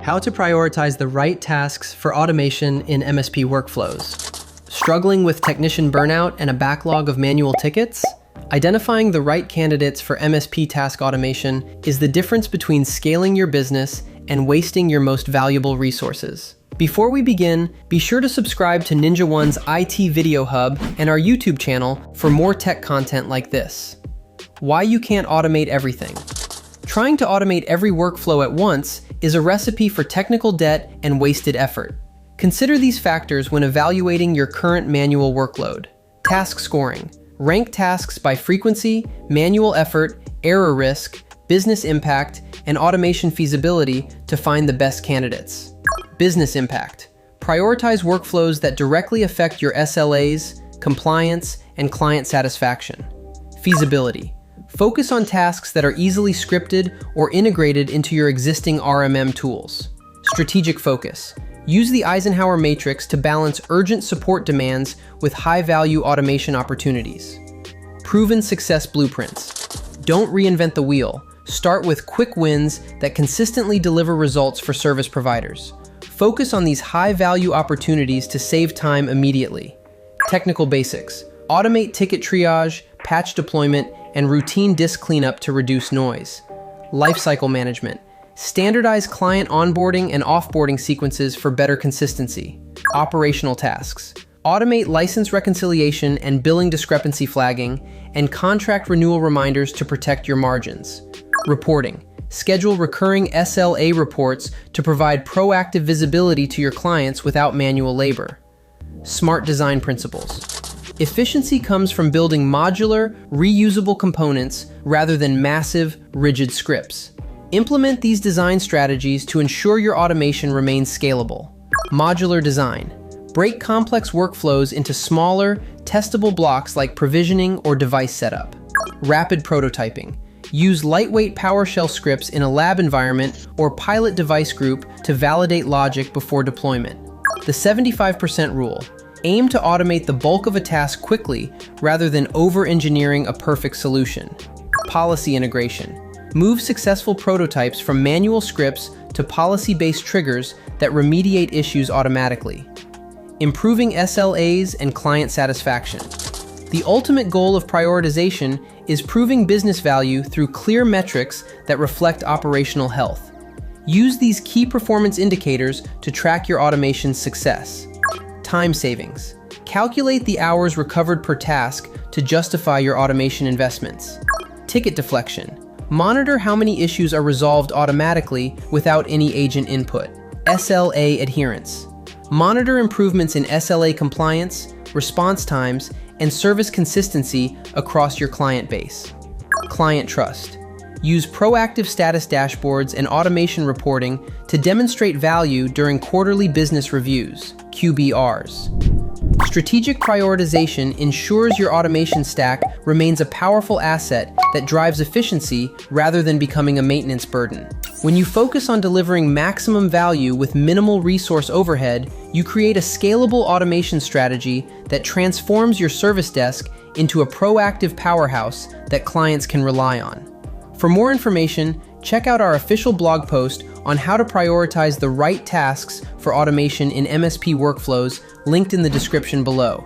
How to prioritize the right tasks for automation in MSP workflows. Struggling with technician burnout and a backlog of manual tickets? Identifying the right candidates for MSP task automation is the difference between scaling your business and wasting your most valuable resources. Before we begin, be sure to subscribe to Ninja One's IT Video Hub and our YouTube channel for more tech content like this. Why you can't automate everything. Trying to automate every workflow at once is a recipe for technical debt and wasted effort. Consider these factors when evaluating your current manual workload. Task scoring. Rank tasks by frequency, manual effort, error risk, business impact, and automation feasibility to find the best candidates. Business impact. Prioritize workflows that directly affect your SLAs, compliance, and client satisfaction. Feasibility. Focus on tasks that are easily scripted or integrated into your existing RMM tools. Strategic focus. Use the Eisenhower matrix to balance urgent support demands with high-value automation opportunities. Proven success blueprints. Don't reinvent the wheel. Start with quick wins that consistently deliver results for service providers. Focus on these high-value opportunities to save time immediately. Technical basics. Automate ticket triage, patch deployment, and routine disk cleanup to reduce noise. Lifecycle management. Standardize client onboarding and offboarding sequences for better consistency. Operational tasks. Automate license reconciliation and billing discrepancy flagging, and contract renewal reminders to protect your margins. Reporting. Schedule recurring SLA reports to provide proactive visibility to your clients without manual labor. Smart design principles. Efficiency comes from building modular, reusable components rather than massive, rigid scripts. Implement these design strategies to ensure your automation remains scalable. Modular design. Break complex workflows into smaller, testable blocks like provisioning or device setup. Rapid prototyping. Use lightweight PowerShell scripts in a lab environment or pilot device group to validate logic before deployment. The 75% rule. Aim to automate the bulk of a task quickly rather than over-engineering a perfect solution. Policy integration. Move successful prototypes from manual scripts to policy-based triggers that remediate issues automatically. Improving SLAs and client satisfaction. The ultimate goal of prioritization is proving business value through clear metrics that reflect operational health. Use these key performance indicators to track your automation's success. Time savings. Calculate the hours recovered per task to justify your automation investments. Ticket deflection. Monitor how many issues are resolved automatically without any agent input. SLA adherence. Monitor improvements in SLA compliance, response times, and service consistency across your client base. Client trust. Use proactive status dashboards and automation reporting to demonstrate value during quarterly business reviews, QBRs. Strategic prioritization ensures your automation stack remains a powerful asset that drives efficiency rather than becoming a maintenance burden. When you focus on delivering maximum value with minimal resource overhead, you create a scalable automation strategy that transforms your service desk into a proactive powerhouse that clients can rely on. For more information, check out our official blog post on how to prioritize the right tasks for automation in MSP workflows, linked in the description below.